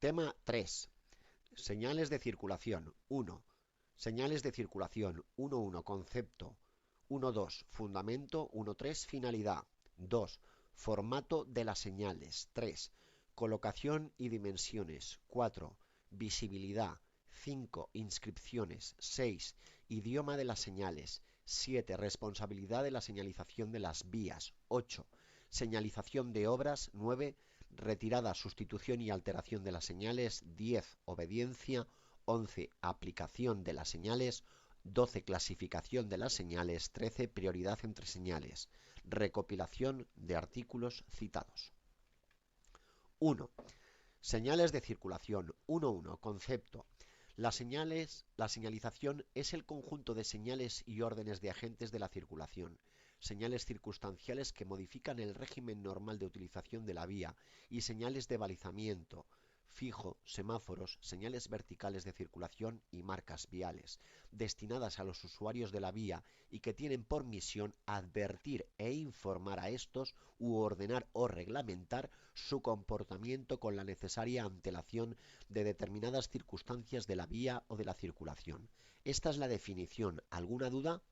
Tema 3. Señales de circulación. 1. Señales de circulación. 1.1. Concepto. 1.2. Fundamento. 1.3. Finalidad. 2. Formato de las señales. 3. Colocación y dimensiones. 4. Visibilidad. 5. Inscripciones. 6. Idioma de las señales. 7. Responsabilidad de la señalización de las vías. 8. Señalización de obras. 9. Retirada, sustitución y alteración de las señales. 10. Obediencia. 11. Aplicación de las señales. 12. Clasificación de las señales. 13. Prioridad entre señales. Recopilación de artículos citados. 1. Señales de circulación. 1.1. Concepto. La señalización es el conjunto de señales y órdenes de agentes de la circulación, señales circunstanciales que modifican el régimen normal de utilización de la vía y señales de balizamiento, fijo, semáforos, señales verticales de circulación y marcas viales, destinadas a los usuarios de la vía y que tienen por misión advertir e informar a estos u ordenar o reglamentar su comportamiento con la necesaria antelación de determinadas circunstancias de la vía o de la circulación. Esta es la definición. ¿Alguna duda?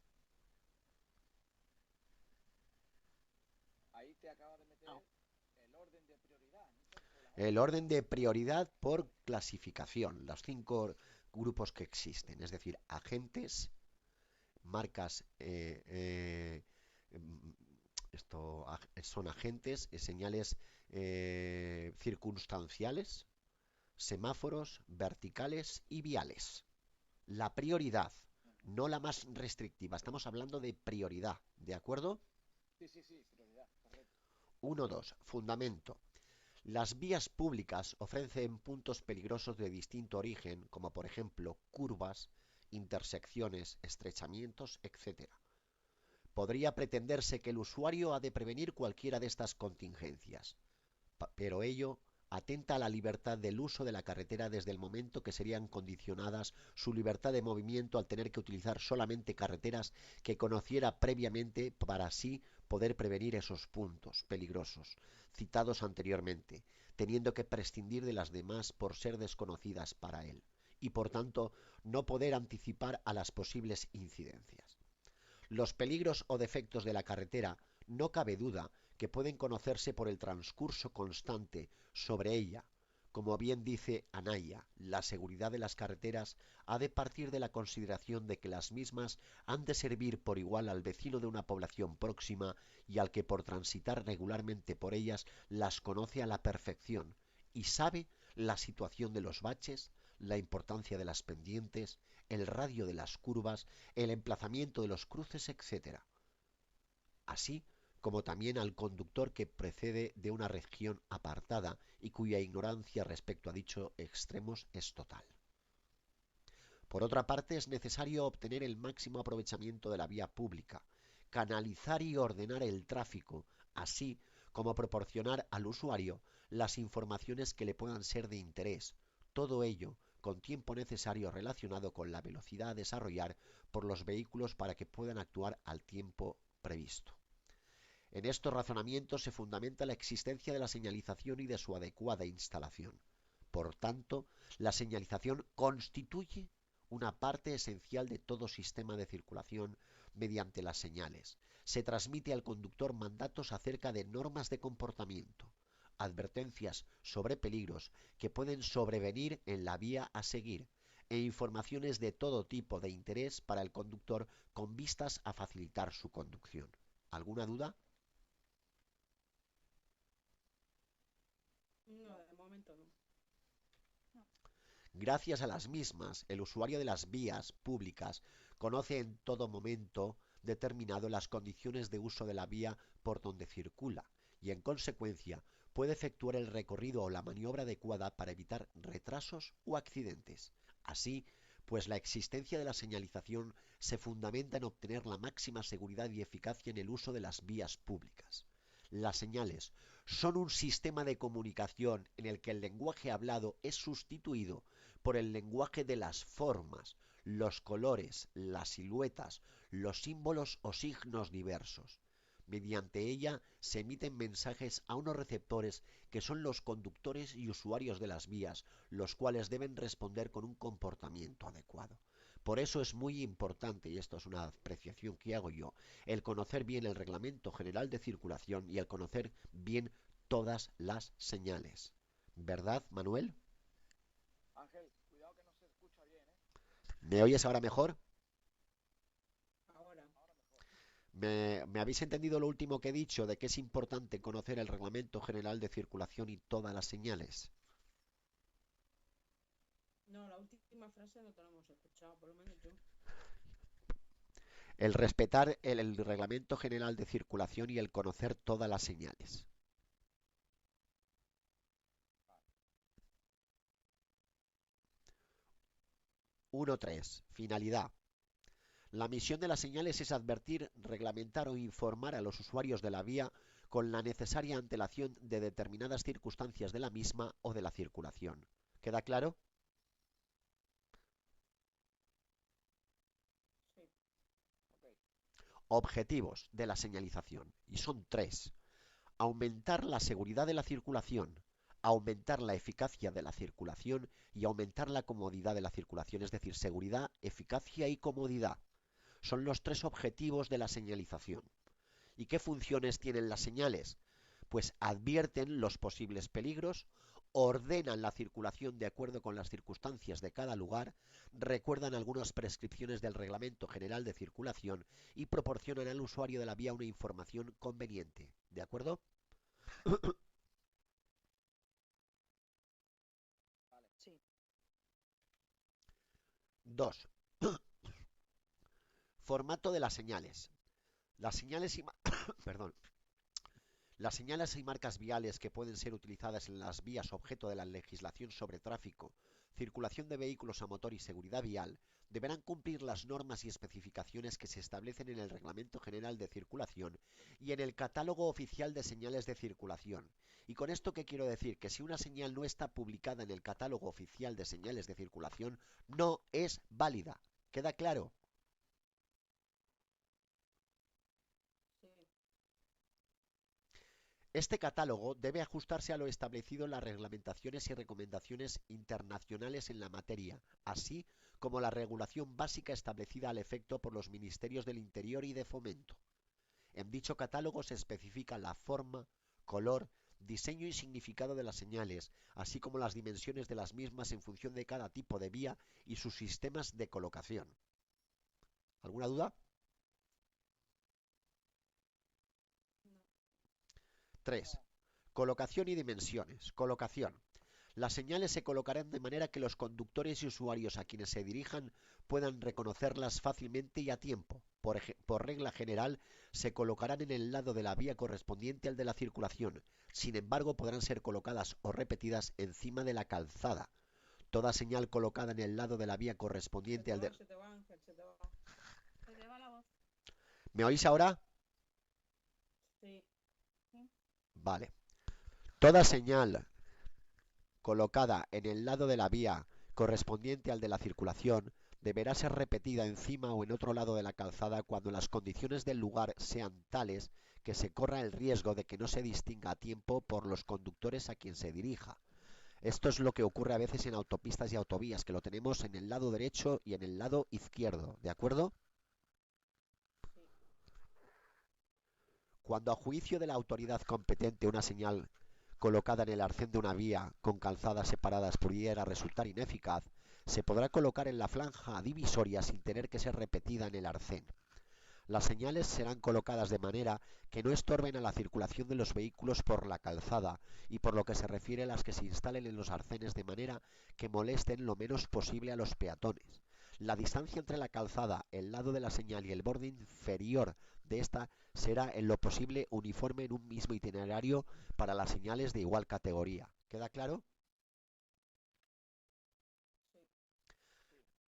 Ahí te acaba de meter el orden de prioridad, ¿no? O la El orden de orden de prioridad. prioridad por clasificación, los 5 grupos que existen, es decir, agentes, marcas, esto son agentes, señales circunstanciales, semáforos, verticales y viales. La prioridad, Ujú. no la más restrictiva, estamos hablando de prioridad, ¿de acuerdo? Sí, sí, sí, prioridad, correcto. 1.2. Fundamento. Las vías públicas ofrecen puntos peligrosos de distinto origen, como por ejemplo curvas, intersecciones, estrechamientos, etc. Podría pretenderse que el usuario ha de prevenir cualquiera de estas contingencias, pero ello atenta a la libertad del uso de la carretera desde el momento que serían condicionadas su libertad de movimiento al tener que utilizar solamente carreteras que conociera previamente para así poder prevenir esos puntos peligrosos citados anteriormente, teniendo que prescindir de las demás por ser desconocidas para él y por tanto no poder anticipar a las posibles incidencias. Los peligros o defectos de la carretera no cabe duda que pueden conocerse por el transcurso constante sobre ella. Como bien dice Anaya, la seguridad de las carreteras ha de partir de la consideración de que las mismas han de servir por igual al vecino de una población próxima y al que por transitar regularmente por ellas las conoce a la perfección y sabe la situación de los baches, la importancia de las pendientes, el radio de las curvas, el emplazamiento de los cruces, etc. Así como también al conductor que procede de una región apartada y cuya ignorancia respecto a dichos extremos es total. Por otra parte, es necesario obtener el máximo aprovechamiento de la vía pública, canalizar y ordenar el tráfico, así como proporcionar al usuario las informaciones que le puedan ser de interés, todo ello con tiempo necesario relacionado con la velocidad a desarrollar por los vehículos para que puedan actuar al tiempo previsto. En estos razonamientos se fundamenta la existencia de la señalización y de su adecuada instalación. Por tanto, la señalización constituye una parte esencial de todo sistema de circulación mediante las señales. Se transmite al conductor mandatos acerca de normas de comportamiento, advertencias sobre peligros que pueden sobrevenir en la vía a seguir e informaciones de todo tipo de interés para el conductor con vistas a facilitar su conducción. ¿Alguna duda? No, de momento no. No. Gracias a las mismas, el usuario de las vías públicas conoce en todo momento determinado las condiciones de uso de la vía por donde circula y, en consecuencia, puede efectuar el recorrido o la maniobra adecuada para evitar retrasos o accidentes. Así, pues la existencia de la señalización se fundamenta en obtener la máxima seguridad y eficacia en el uso de las vías públicas. Las señales son un sistema de comunicación en el que el lenguaje hablado es sustituido por el lenguaje de las formas, los colores, las siluetas, los símbolos o signos diversos. Mediante ella se emiten mensajes a unos receptores que son los conductores y usuarios de las vías, los cuales deben responder con un comportamiento adecuado. Por eso es muy importante, y esto es una apreciación que hago yo, el conocer bien el Reglamento General de Circulación y el conocer bien todas las señales. ¿Verdad, Manuel? Ángel, cuidado que no se escucha bien, ¿eh? ¿Me oyes ahora mejor? Ahora, Ahora mejor. ¿Me habéis entendido lo último que he dicho de que es importante conocer el Reglamento General de Circulación y todas las señales? no, la última frase no te la hemos escuchado, por lo menos yo. El respetar el Reglamento General de Circulación y el conocer todas las señales. Vale. 1.3. Finalidad. La misión de las señales es advertir, reglamentar o informar a los usuarios de la vía con la necesaria antelación de determinadas circunstancias de la misma o de la circulación. ¿Queda claro? Sí, Ok. Objetivos de la señalización. Y son tres. Aumentar la seguridad de la circulación, aumentar la eficacia de la circulación y aumentar la comodidad de la circulación, es decir, seguridad, eficacia y comodidad. Son los tres objetivos de la señalización. ¿Y qué funciones tienen las señales? Pues advierten los posibles peligros, ordenan la circulación de acuerdo con las circunstancias de cada lugar, recuerdan algunas prescripciones del Reglamento General de Circulación y proporcionan al usuario de la vía una información conveniente. ¿De acuerdo? Vale. sí. 2. Formato de las señales. Las señales y perdón. Las señales y marcas viales que pueden ser utilizadas en las vías objeto de la legislación sobre tráfico, circulación de vehículos a motor y seguridad vial deberán cumplir las normas y especificaciones que se establecen en el Reglamento General de Circulación y en el Catálogo Oficial de Señales de Circulación. ¿Y con esto qué quiero decir? Que si una señal no está publicada en el Catálogo Oficial de Señales de Circulación, no es válida. ¿Queda claro? Sí, Este catálogo debe ajustarse a lo establecido en las reglamentaciones y recomendaciones internacionales en la materia, así como la regulación básica establecida al efecto por los Ministerios del Interior y de Fomento. En dicho catálogo se especifica la forma, color, diseño y significado de las señales, así como las dimensiones de las mismas en función de cada tipo de vía y sus sistemas de colocación. ¿Alguna duda? no. 3. No. Colocación y dimensiones. Colocación. Las señales se colocarán de manera que los conductores y usuarios a quienes se dirijan puedan reconocerlas fácilmente y a tiempo. Por regla general, se colocarán en el lado de la vía correspondiente al de la circulación. Sin embargo, podrán ser colocadas o repetidas encima de la calzada. Toda señal colocada en el lado de la vía correspondiente al de... Se te va, Ángel, se te va. Se te va la voz. ¿Me oís ahora? Sí, sí. Vale. Toda señal colocada en el lado de la vía correspondiente al de la circulación deberá ser repetida encima o en otro lado de la calzada cuando las condiciones del lugar sean tales que se corra el riesgo de que no se distinga a tiempo por los conductores a quien se dirija. Esto es lo que ocurre a veces en autopistas y autovías, que lo tenemos en el lado derecho y en el lado izquierdo, ¿de acuerdo? Sí. Cuando a juicio de la autoridad competente una señal colocada en el arcén de una vía con calzadas separadas pudiera resultar ineficaz, se podrá colocar en la franja divisoria sin tener que ser repetida en el arcén. Las señales serán colocadas de manera que no estorben a la circulación de los vehículos por la calzada y por lo que se refiere a las que se instalen en los arcenes de manera que molesten lo menos posible a los peatones. La distancia entre la calzada, el lado de la señal y el borde inferior de esta será en lo posible uniforme en un mismo itinerario para las señales de igual categoría. ¿Queda claro? Sí. Sí.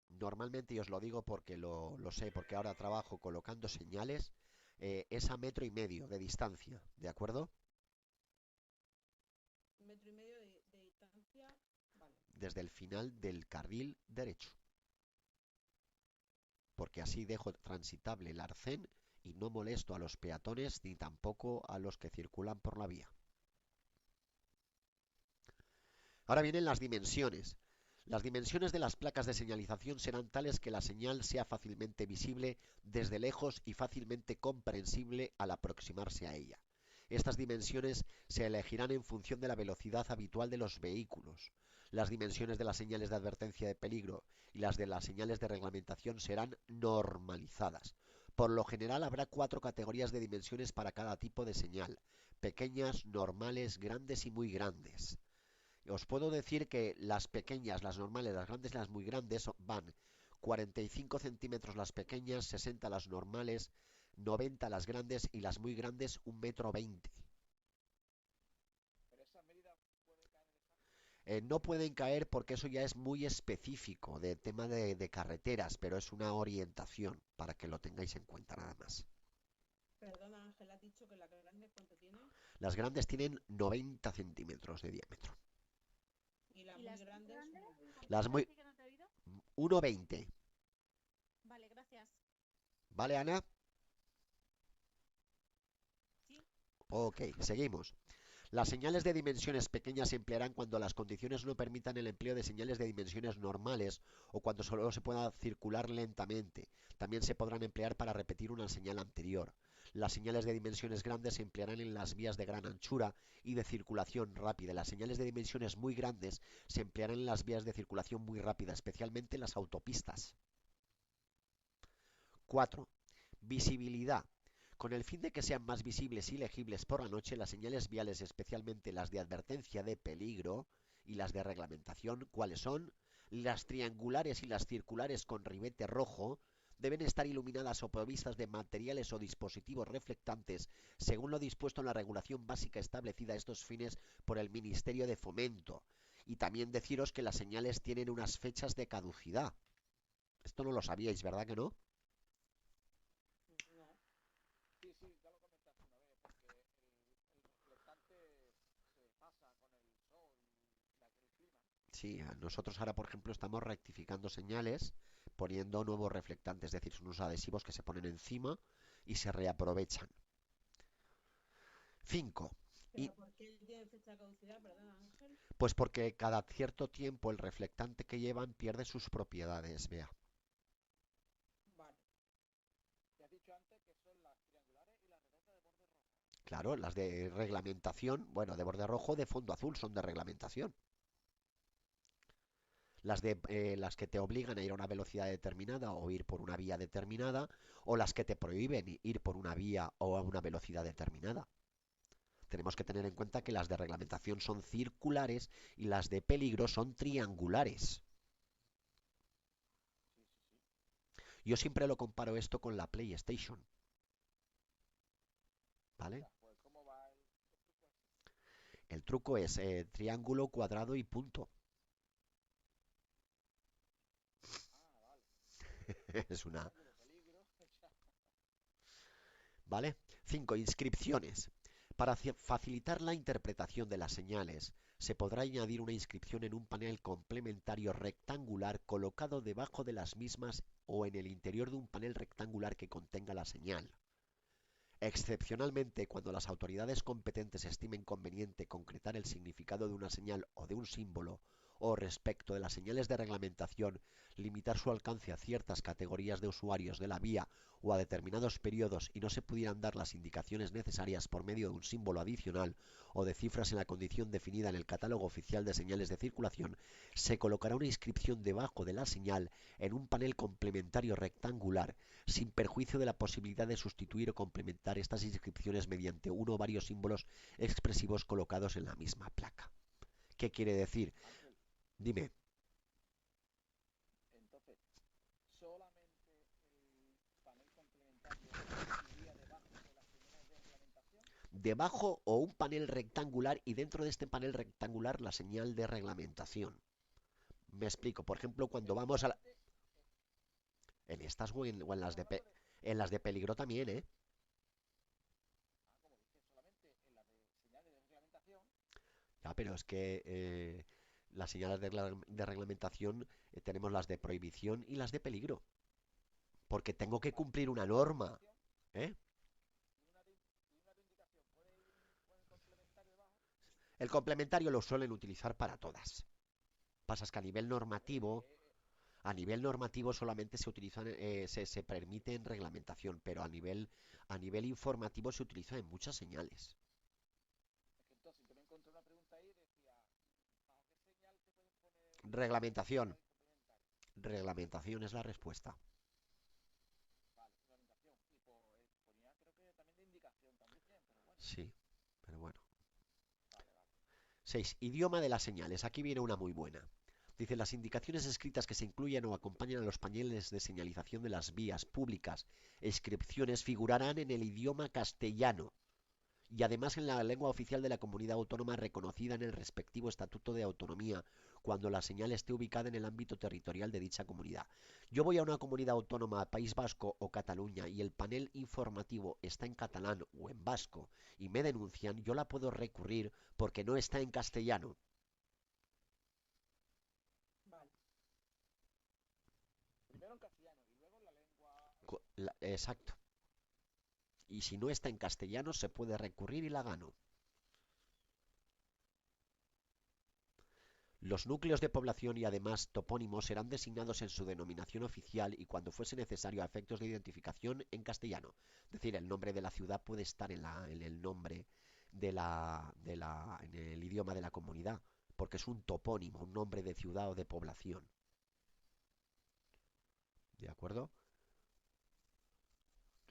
Normalmente, y os lo digo porque lo sé, porque ahora trabajo colocando señales, es a 1,5 metros de distancia, ¿de acuerdo? 1,5 metros de distancia. Vale. Desde el final del carril derecho, porque así dejo transitable el arcén y no molesto a los peatones ni tampoco a los que circulan por la vía. Ahora vienen las dimensiones. Las dimensiones de las placas de señalización serán tales que la señal sea fácilmente visible desde lejos y fácilmente comprensible al aproximarse a ella. Estas dimensiones se elegirán en función de la velocidad habitual de los vehículos. Las dimensiones de las señales de advertencia de peligro y las de las señales de reglamentación serán normalizadas. Por lo general habrá 4 categorías de dimensiones para cada tipo de señal: pequeñas, normales, grandes y muy grandes. Os puedo decir que las pequeñas, las normales, las grandes y las muy grandes van 45 centímetros las pequeñas, 60 las normales, 90 las grandes y las muy grandes 1,20 m. Pero esa medida puede caer en el examen. No pueden caer porque eso ya es muy específico de tema de carreteras, pero es una orientación para que lo tengáis en cuenta nada más. Perdona, Ángel, has dicho que la grande, ¿cuánto tiene? Las grandes tienen 90 centímetros de diámetro. Y las ¿Y muy las muy grandes, grandes? una veinte. ¿Cómo Las puedes muy... decir que no te he oído? 1,20. Vale, gracias. ¿Vale, Ana? Sí. Ok, seguimos. Las señales de dimensiones pequeñas se emplearán cuando las condiciones no permitan el empleo de señales de dimensiones normales o cuando solo se pueda circular lentamente. También se podrán emplear para repetir una señal anterior. Las señales de dimensiones grandes se emplearán en las vías de gran anchura y de circulación rápida. Las señales de dimensiones muy grandes se emplearán en las vías de circulación muy rápida, especialmente en las autopistas. 4. Visibilidad. Con el fin de que sean más visibles y legibles por la noche, las señales viales, especialmente las de advertencia de peligro y las de reglamentación, ¿cuáles son? Las triangulares y las circulares con ribete rojo, deben estar iluminadas o provistas de materiales o dispositivos reflectantes, según lo dispuesto en la regulación básica establecida a estos fines por el Ministerio de Fomento. Y también deciros que las señales tienen unas fechas de caducidad. Esto no lo sabíais, ¿verdad que no? No. Sí, sí, ya lo comentaste una vez, porque el reflectante se pasa con el sol y el clima. Sí, nosotros ahora, por ejemplo, estamos rectificando señales poniendo nuevos reflectantes, es decir, son unos adhesivos que se ponen encima y se reaprovechan. 5. Y ¿Pero por qué tiene fecha de caducidad? Perdona, Ángel. pues porque cada cierto tiempo el reflectante que llevan pierde sus propiedades, vea. Vale. Y has dicho antes que son las triangulares y las redondas de borde rojo. Claro, las de reglamentación, bueno, de borde rojo, de fondo azul, son de reglamentación. Las que te obligan a ir a una velocidad determinada o ir por una vía determinada, o las que te prohíben ir por una vía o a una velocidad determinada. Tenemos que tener en cuenta que las de reglamentación son circulares y las de peligro son triangulares. Sí, sí, sí. Yo siempre lo comparo esto con la PlayStation, ¿vale? Anda, pues ¿cómo va el truco ese? El truco es triángulo, cuadrado y punto. Ah, vale. Es una... Triángulo, peligro. Ya. ¿Vale? 5. Inscripciones. Para facilitar la interpretación de las señales, se podrá añadir una inscripción en un panel complementario rectangular colocado debajo de las mismas o en el interior de un panel rectangular que contenga la señal. Excepcionalmente, cuando las autoridades competentes estimen conveniente concretar el significado de una señal o de un símbolo, o respecto de las señales de reglamentación, limitar su alcance a ciertas categorías de usuarios de la vía o a determinados periodos y no se pudieran dar las indicaciones necesarias por medio de un símbolo adicional o de cifras en la condición definida en el Catálogo Oficial de Señales de Circulación, se colocará una inscripción debajo de la señal en un panel complementario rectangular, sin perjuicio de la posibilidad de sustituir o complementar estas inscripciones mediante uno o varios símbolos expresivos colocados en la misma placa. ¿Qué quiere decir? Ángel, Dime. entonces, solamente el panel complementario iría debajo de las señales de reglamentación. Debajo o un panel rectangular y dentro de este panel rectangular la señal de reglamentación. Me explico. Por ejemplo, cuando Pero vamos a la... solamente, En estas o pero en estamos hablando de, en las de peligro también, ¿eh? como dices, solamente en la de señales de reglamentación. Ya, pero es que las señales de reglamentación tenemos las de prohibición y las de peligro. Porque tengo que Vale, cumplir y una las de norma. reglamentación, ¿eh? Y una de indicación, ¿puede ir con el complementario debajo? El complementario lo suelen utilizar para todas. Pasas que a nivel normativo solamente se utilizan, se permite en reglamentación, pero a nivel informativo se utiliza en muchas señales. Es que entonces yo me encontré una pregunta ahí y decía, ¿bajo qué señal se pueden poner Reglamentación. el complementario? Reglamentación es la respuesta. Vale, reglamentación. Y ponía creo que también de indicación también, pero bueno. Sí, pero bueno. Vale, vale. 6. Idioma de las señales. Aquí viene una muy buena. Dice, las indicaciones escritas que se incluyan o acompañan a los paneles de señalización de las vías públicas e inscripciones figurarán en el idioma castellano y además en la lengua oficial de la comunidad autónoma reconocida en el respectivo estatuto de autonomía cuando la señal esté ubicada en el ámbito territorial de dicha comunidad. Yo voy a una comunidad autónoma, País Vasco o Cataluña, y el panel informativo está en catalán o en vasco y me denuncian, yo la puedo recurrir porque no está en castellano. Vale. Primero en castellano y luego en la lengua. Exacto. Y si no está en castellano se puede recurrir y la gano. Los núcleos de población y además topónimos serán designados en su denominación oficial y cuando fuese necesario a efectos de identificación en castellano. Es decir, el nombre de la ciudad puede estar en el nombre en el idioma de la comunidad, porque es un topónimo, un nombre de ciudad o de población. ¿De acuerdo?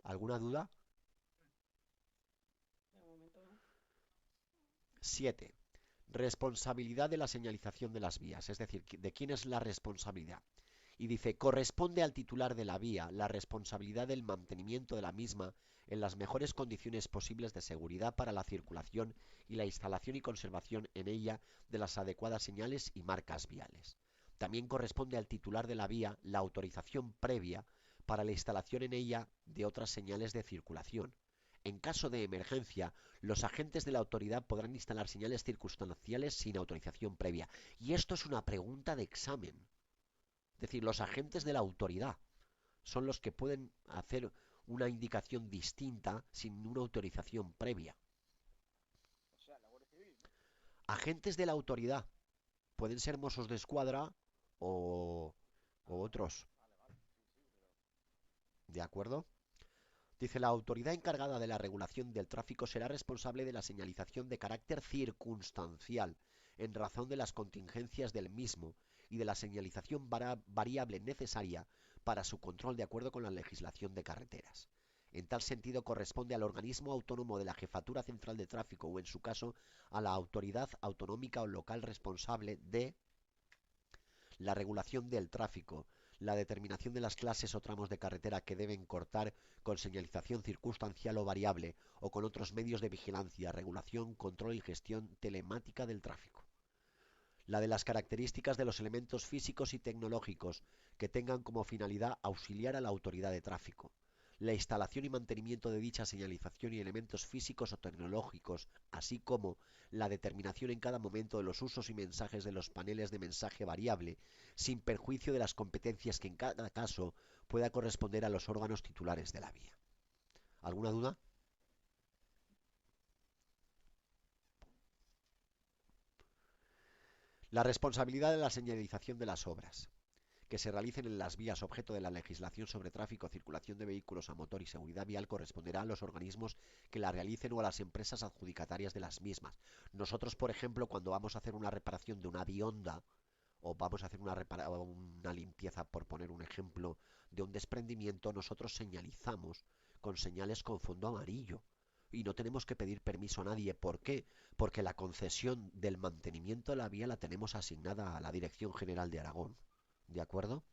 ¿Alguna duda? De momento no. 7. Responsabilidad de la señalización de las vías, es decir, de quién es la responsabilidad. Y dice, corresponde al titular de la vía la responsabilidad del mantenimiento de la misma en las mejores condiciones posibles de seguridad para la circulación y la instalación y conservación en ella de las adecuadas señales y marcas viales. También corresponde al titular de la vía la autorización previa para la instalación en ella de otras señales de circulación. En caso de emergencia, los agentes de la autoridad podrán instalar señales circunstanciales sin autorización previa. Y esto es una pregunta de examen. Es decir, los agentes de la autoridad son los que pueden hacer una indicación distinta sin una autorización previa. O sea, la Guardia Civil, ¿no? Agentes de la autoridad pueden ser Mossos de Escuadra o, o otros. Vale, vale. Sí, sí, pero. ¿De acuerdo? Dice, la autoridad encargada de la regulación del tráfico será responsable de la señalización de carácter circunstancial en razón de las contingencias del mismo y de la señalización variable necesaria para su control de acuerdo con la legislación de carreteras. En tal sentido, corresponde al organismo autónomo de la Jefatura Central de Tráfico o, en su caso, a la autoridad autonómica o local responsable de la regulación del tráfico, la determinación de las clases o tramos de carretera que deben cortar con señalización circunstancial o variable o con otros medios de vigilancia, regulación, control y gestión telemática del tráfico. La de las características de los elementos físicos y tecnológicos que tengan como finalidad auxiliar a la autoridad de tráfico. La instalación y mantenimiento de dicha señalización y elementos físicos o tecnológicos, así como la determinación en cada momento de los usos y mensajes de los paneles de mensaje variable, sin perjuicio de las competencias que en cada caso pueda corresponder a los órganos titulares de la vía. ¿Alguna duda? La responsabilidad de la señalización de las obras que se realicen en las vías objeto de la legislación sobre tráfico, circulación de vehículos a motor y seguridad vial corresponderá a los organismos que la realicen o a las empresas adjudicatarias de las mismas. Nosotros, por ejemplo, cuando vamos a hacer una reparación de una bionda o vamos a hacer una limpieza, por poner un ejemplo, de un desprendimiento, nosotros señalizamos con señales con fondo amarillo. Y no tenemos que pedir permiso a nadie. ¿Por qué? Porque la concesión del mantenimiento de la vía la tenemos asignada a la Dirección General de Aragón. ¿De acuerdo?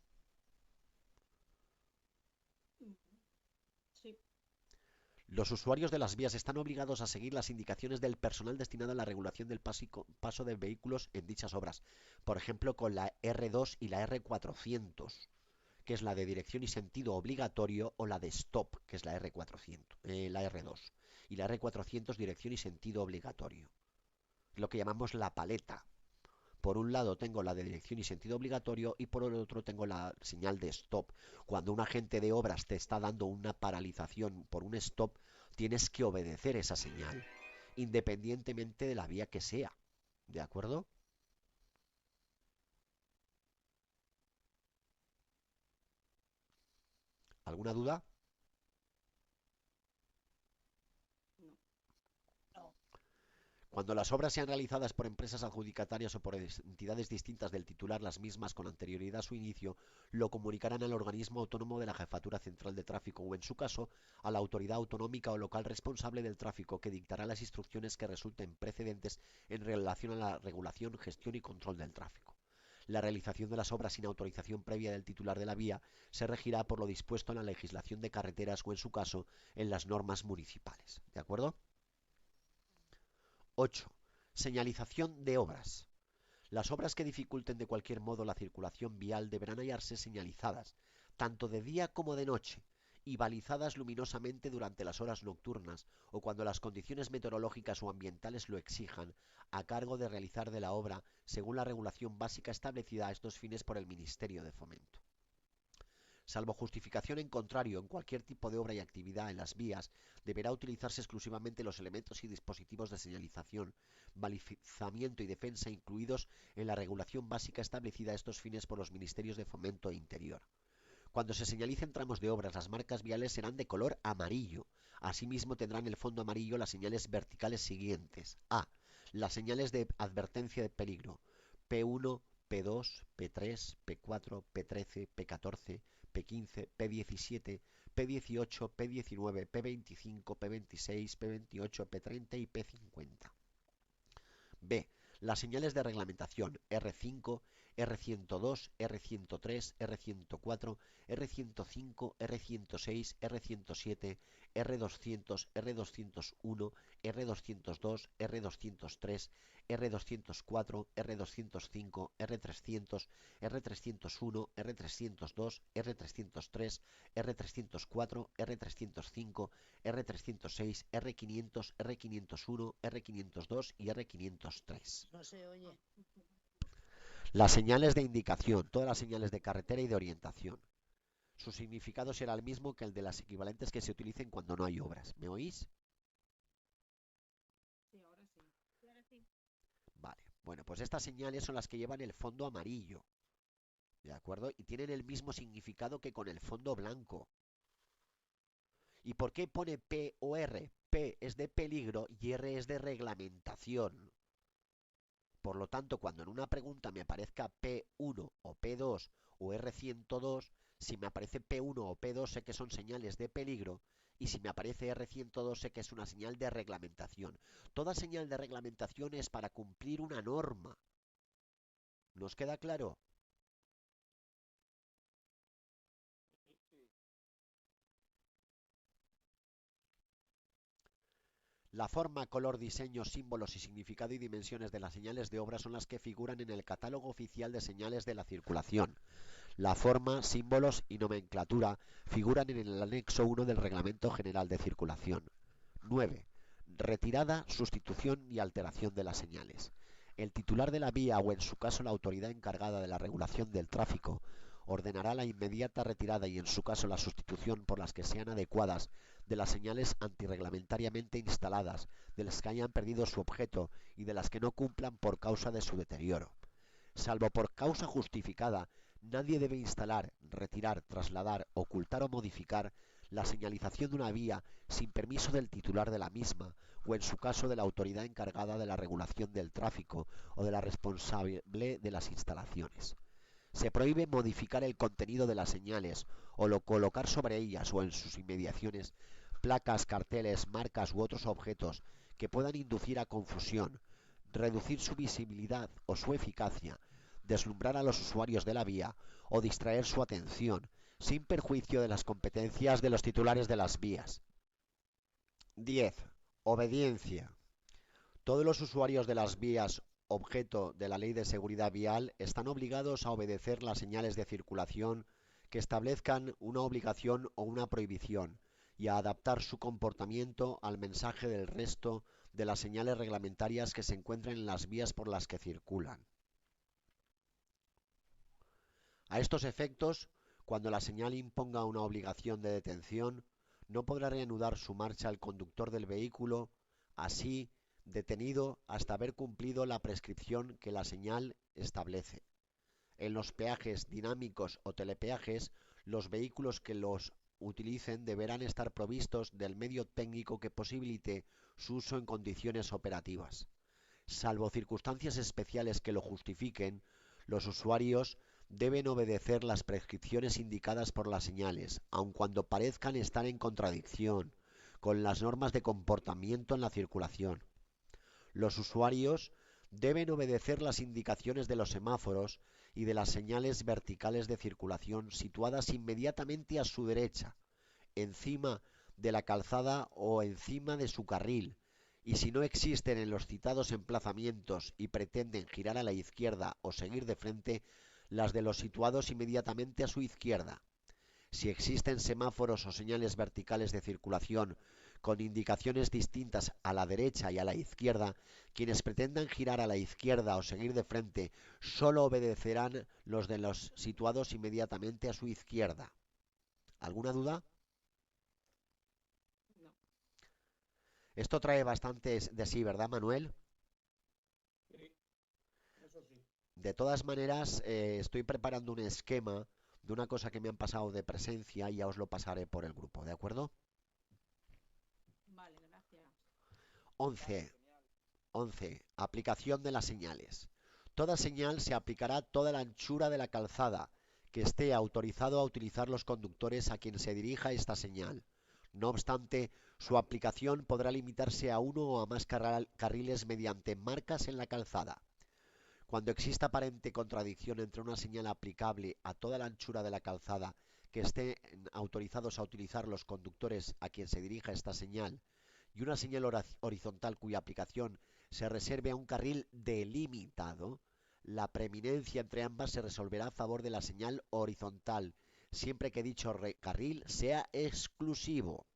Sí. Los usuarios de las vías están obligados a seguir las indicaciones del personal destinado a la regulación del paso de vehículos en dichas obras. Por ejemplo, con la R2 y la R400, que es la de dirección y sentido obligatorio, o la de stop, que es la R400, la R2. Y la R400, dirección y sentido obligatorio. Lo que llamamos la paleta. Por un lado tengo la de dirección y sentido obligatorio y por el otro tengo la señal de stop. Cuando un agente de obras te está dando una paralización por un stop, tienes que obedecer esa señal, independientemente de la vía que sea. ¿De acuerdo? ¿Alguna duda? No. No. Cuando las obras sean realizadas por empresas adjudicatarias o por entidades distintas del titular, las mismas con anterioridad a su inicio, lo comunicarán al organismo autónomo de la Jefatura Central de Tráfico o, en su caso, a la autoridad autonómica o local responsable del tráfico, que dictará las instrucciones que resulten precedentes en relación a la regulación, gestión y control del tráfico. La realización de las obras sin autorización previa del titular de la vía se regirá por lo dispuesto en la legislación de carreteras o, en su caso, en las normas municipales. ¿De acuerdo? 8. Señalización de obras. Las obras que dificulten de cualquier modo la circulación vial deberán hallarse señalizadas, tanto de día como de noche, y balizadas luminosamente durante las horas nocturnas o cuando las condiciones meteorológicas o ambientales lo exijan, a cargo de realizar de la obra según la regulación básica establecida a estos fines por el Ministerio de Fomento. Salvo justificación en contrario, en cualquier tipo de obra y actividad en las vías, deberá utilizarse exclusivamente los elementos y dispositivos de señalización, balizamiento y defensa incluidos en la regulación básica establecida a estos fines por los Ministerios de Fomento e Interior. Cuando se señalicen tramos de obras, las marcas viales serán de color amarillo. Asimismo, tendrán el fondo amarillo las señales verticales siguientes. A. Las señales de advertencia de peligro. P1, P2, P3, P4, P13, P14, P15, P17, P18, P19, P25, P26, P28, P30 y P50. B. Las señales de reglamentación R5, R102, R103, R104, R105, R106, R107, R200, R201, R202, R203, R204, R205, R300, R301, R302, R303, R304, R305, R306, R500, R501, R502 y R503. No se oye. Las señales de indicación, todas las señales de carretera y de orientación. Su significado será el mismo que el de las equivalentes que se utilicen cuando no hay obras. ¿Me oís? Sí, ahora sí. Y ahora sí. Vale. Bueno, pues estas señales son las que llevan el fondo amarillo. ¿De acuerdo? Y tienen el mismo significado que con el fondo blanco. ¿Y por qué pone P o R? P es de peligro y R es de reglamentación. Por lo tanto, cuando en una pregunta me aparezca P1 o P2 o R102, si me aparece P1 o P2 sé que son señales de peligro y si me aparece R102 sé que es una señal de reglamentación. Toda señal de reglamentación es para cumplir una norma. ¿Nos queda claro? Sí. La forma, color, diseño, símbolos y significado y dimensiones de las señales de obra son las que figuran en el Catálogo Oficial de Señales de la Circulación. La forma, símbolos y nomenclatura figuran en el anexo 1 del Reglamento General de Circulación. 9. Retirada, sustitución y alteración de las señales. El titular de la vía o, en su caso, la autoridad encargada de la regulación del tráfico ordenará la inmediata retirada y, en su caso, la sustitución por las que sean adecuadas de las señales antirreglamentariamente instaladas, de las que hayan perdido su objeto y de las que no cumplan por causa de su deterioro. Salvo por causa justificada, nadie debe instalar, retirar, trasladar, ocultar o modificar la señalización de una vía sin permiso del titular de la misma o, en su caso, de la autoridad encargada de la regulación del tráfico o de la responsable de las instalaciones. Se prohíbe modificar el contenido de las señales o colocar sobre ellas o en sus inmediaciones placas, carteles, marcas u otros objetos que puedan inducir a confusión, reducir su visibilidad o su eficacia, deslumbrar a los usuarios de la vía o distraer su atención, sin perjuicio de las competencias de los titulares de las vías. 10. Obediencia. Todos los usuarios de las vías objeto de la Ley de Seguridad Vial están obligados a obedecer las señales de circulación que establezcan una obligación o una prohibición y a adaptar su comportamiento al mensaje del resto de las señales reglamentarias que se encuentren en las vías por las que circulan. A estos efectos, cuando la señal imponga una obligación de detención, no podrá reanudar su marcha el conductor del vehículo, así detenido hasta haber cumplido la prescripción que la señal establece. En los peajes dinámicos o telepeajes, los vehículos que los utilicen deberán estar provistos del medio técnico que posibilite su uso en condiciones operativas. Salvo circunstancias especiales que lo justifiquen, los usuarios deben obedecer las prescripciones indicadas por las señales, aun cuando parezcan estar en contradicción con las normas de comportamiento en la circulación. Los usuarios deben obedecer las indicaciones de los semáforos y de las señales verticales de circulación situadas inmediatamente a su derecha, encima de la calzada o encima de su carril, y si no existen en los citados emplazamientos y pretenden girar a la izquierda o seguir de frente, las de los situados inmediatamente a su izquierda. Si existen semáforos o señales verticales de circulación con indicaciones distintas a la derecha y a la izquierda, quienes pretendan girar a la izquierda o seguir de frente solo obedecerán los de los situados inmediatamente a su izquierda. ¿Alguna duda? No. Esto trae bastante de sí, ¿verdad, Manuel? Sí, eso sí. De todas maneras, estoy preparando un esquema de una cosa que me han pasado de presencia y ya os lo pasaré por el grupo, ¿de acuerdo? Vale, gracias. 11. Genial. 11. Aplicación de las señales. Toda señal se aplicará a toda la anchura de la calzada que esté autorizado a utilizar los conductores a quien se dirija esta señal. No obstante, su aplicación podrá limitarse a uno o a más carriles mediante marcas en la calzada. Cuando exista aparente contradicción entre una señal aplicable a toda la anchura de la calzada que estén autorizados a utilizar los conductores a quien se dirija esta señal y una señal horizontal cuya aplicación se reserve a un carril delimitado, la preeminencia entre ambas se resolverá a favor de la señal horizontal, siempre que dicho carril sea exclusivo.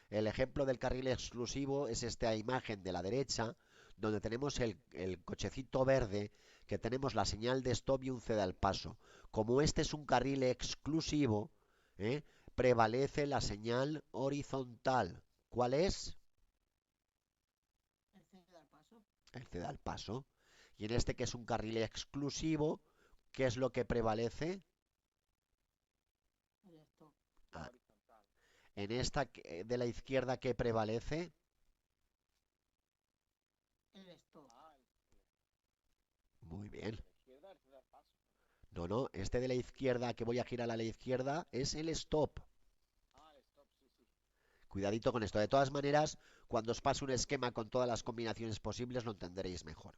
El ejemplo del carril exclusivo es esta imagen de la derecha, donde tenemos el cochecito verde, que tenemos la señal de stop y un ceda al paso. Como este es un carril exclusivo, prevalece la señal horizontal. ¿Cuál es? El cede al paso. El ceda al paso. Y en este que es un carril exclusivo, ¿qué es lo que prevalece? El stop. La Ah, horizontal. en esta de la izquierda, ¿qué prevalece? El stop. Muy bien. La izquierda es el paso. No, no, este de la izquierda que voy a girar a la izquierda es el stop. El stop, sí, sí. Cuidadito con esto. De todas maneras, cuando os pase un esquema con todas las combinaciones posibles, lo entenderéis mejor.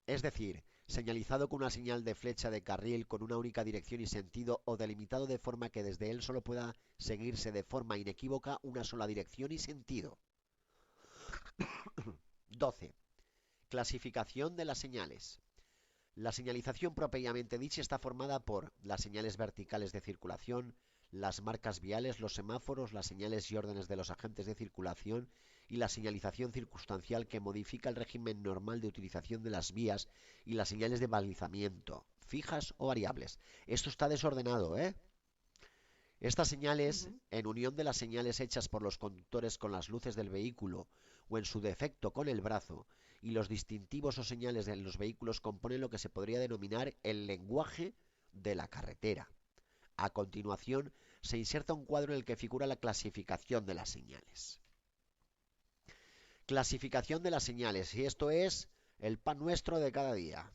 Es decir, señalizado con una señal de flecha de carril con una única dirección y sentido o delimitado de forma que desde él solo pueda seguirse de forma inequívoca una sola dirección y sentido. 12. Clasificación de las señales. La señalización propiamente dicha está formada por las señales verticales de circulación, las marcas viales, los semáforos, las señales y órdenes de los agentes de circulación y la señalización circunstancial que modifica el régimen normal de utilización de las vías y las señales de balizamiento, fijas o variables. Esto está desordenado, ¿eh? Estas señales, en unión de las señales hechas por los conductores con las luces del vehículo o en su defecto con el brazo, y los distintivos o señales de los vehículos componen lo que se podría denominar el lenguaje de la carretera. A continuación, se inserta un cuadro en el que figura la clasificación de las señales. Clasificación de las señales, y esto es el pan nuestro de cada día.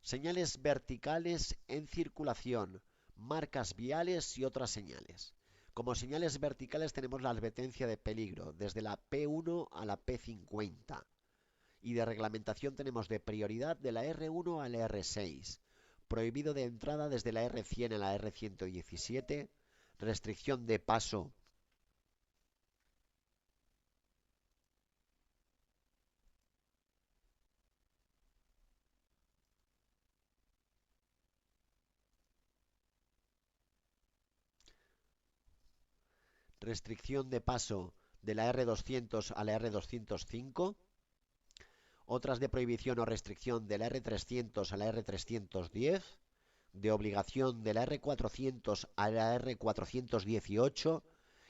Señales verticales en circulación, marcas viales y otras señales. Como señales verticales tenemos la advertencia de peligro, desde la P1 a la P50. Y de reglamentación tenemos de prioridad de la R1 a la R6. Prohibido de entrada desde la R100 a la R117. Restricción de paso de la R200 a la R205. otras de prohibición o restricción de la R300 a la R310, de obligación de la R400 a la R418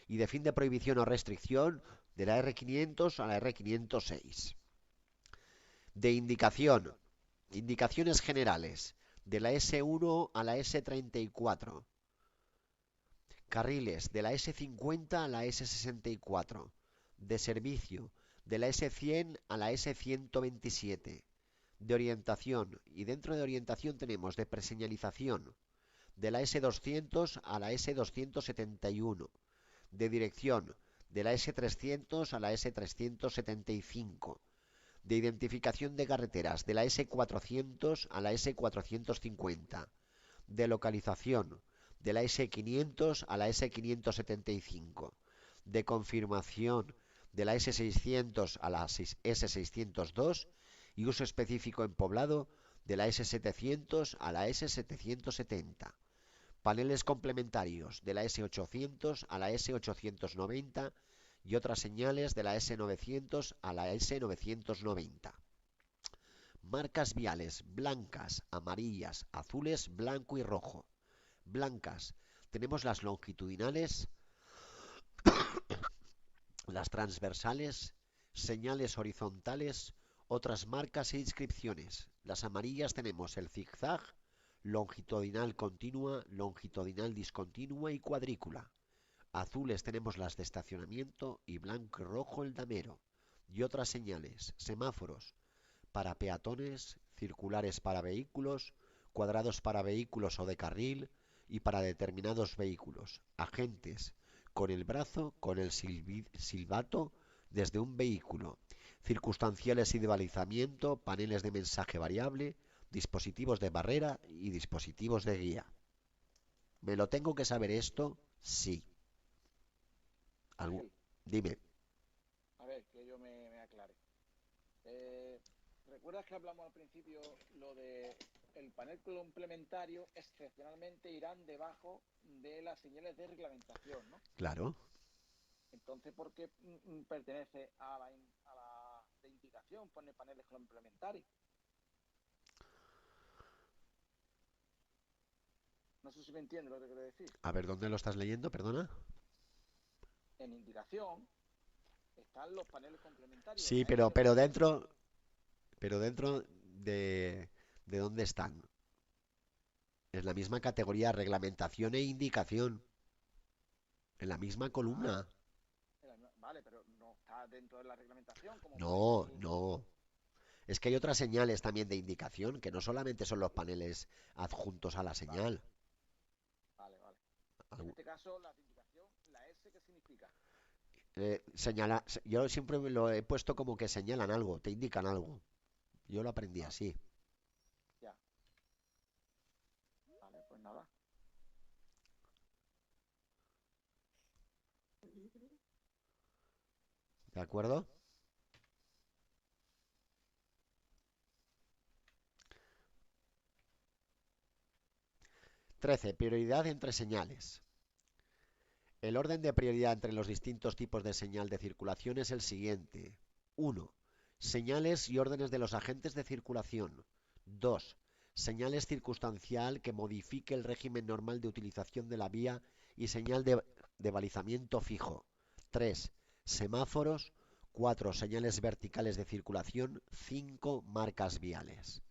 y de fin de prohibición o restricción de la R500 a la R506. De indicación, indicaciones generales, de la S1 a la S34, carriles de la S50 a la S64, de servicio de la S100 a la S127, de orientación, y dentro de orientación tenemos de preseñalización de la S200 a la S271, de dirección de la S300 a la S375, de identificación de carreteras de la S400 a la S450, de localización de la S500 a la S575, de confirmación de la S600 a la S602 y uso específico en poblado de la S700 a la S770. Paneles complementarios de la S800 a la S890 y otras señales de la S900 a la S990. Marcas viales blancas, amarillas, azules, blanco y rojo. Blancas, tenemos las longitudinales, las transversales, señales horizontales, otras marcas e inscripciones. Las amarillas tenemos el zigzag, longitudinal continua, longitudinal discontinua y cuadrícula. Azules tenemos las de estacionamiento y blanco y rojo el damero. Y otras señales, semáforos para peatones, circulares para vehículos, cuadrados para vehículos o de carril y para determinados vehículos. Agentes con el brazo, con el silbato desde un vehículo. Circunstanciales y de balizamiento, paneles de mensaje variable, dispositivos de barrera y dispositivos de guía. ¿Me lo tengo que saber esto? Sí. Ángel, Dime. a ver, que yo me aclare. ¿Recuerdas que hablamos al principio lo de el panel complementario excepcionalmente irán debajo de las señales de reglamentación, ¿no? Claro. Entonces, ¿por qué pertenece a la de indicación pone paneles complementarios? No sé si me entiende lo que quiero decir. A ver, ¿dónde lo estás leyendo? Perdona. En indicación están los paneles complementarios. Sí, La pero, S pero donde dentro, pero dentro de dónde están. Es la misma categoría, reglamentación e indicación. En la misma ah, columna. vale, pero no está dentro de la reglamentación, como por No, ejemplo, no. Es que hay otras señales también de indicación, que no solamente son los paneles adjuntos a la vale, señal. vale. En este caso, la de indicación, la S, ¿qué significa? Yo siempre me lo he puesto como que señalan algo, te indican algo. Yo lo aprendí Ah, así. ya, vale, pues nada. ¿De acuerdo? 13. Prioridad entre señales. El orden de prioridad entre los distintos tipos de señal de circulación es el siguiente. 1. Señales y órdenes de los agentes de circulación. 2. Señales circunstancial que modifique el régimen normal de utilización de la vía y señal de balizamiento fijo. 3. Semáforos. 4. Señales verticales de circulación. 5. Marcas viales.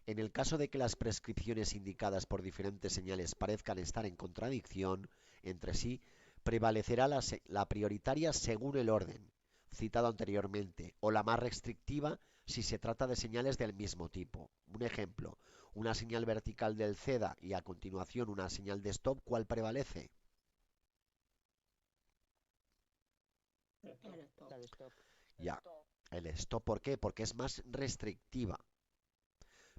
En el caso de que las prescripciones indicadas por diferentes señales parezcan estar en contradicción entre sí, prevalecerá la prioritaria según el orden citado anteriormente, o la más restrictiva si se trata de señales del mismo tipo. Un ejemplo, una señal vertical del CEDA y a continuación una señal de stop, ¿cuál prevalece? El stop. La de stop. Ya, Esto, el stop, ¿por qué? Porque es más restrictiva.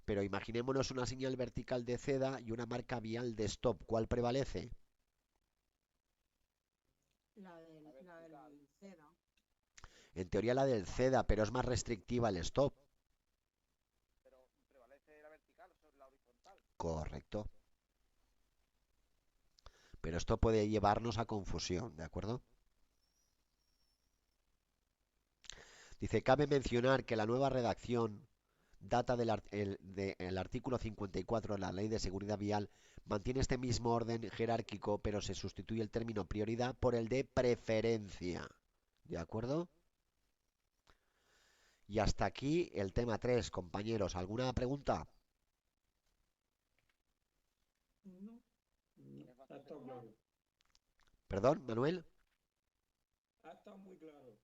Pero imaginémonos una señal vertical de CEDA y una marca vial de stop, ¿cuál prevalece? La del CEDA. En teoría la del CEDA, pero es más restrictiva el stop. pero prevalece la vertical sobre la horizontal. Correcto. Pero esto puede llevarnos a confusión, ¿de acuerdo? Dice, cabe mencionar que la nueva redacción data del artículo 54 de la Ley de Seguridad Vial, mantiene este mismo orden jerárquico, pero se sustituye el término prioridad por el de preferencia. ¿De acuerdo? Y hasta aquí el tema 3, compañeros. ¿Alguna pregunta? No, Es ha bastante estado claro. claro. ¿Perdón, Manuel? Ha estado muy claro.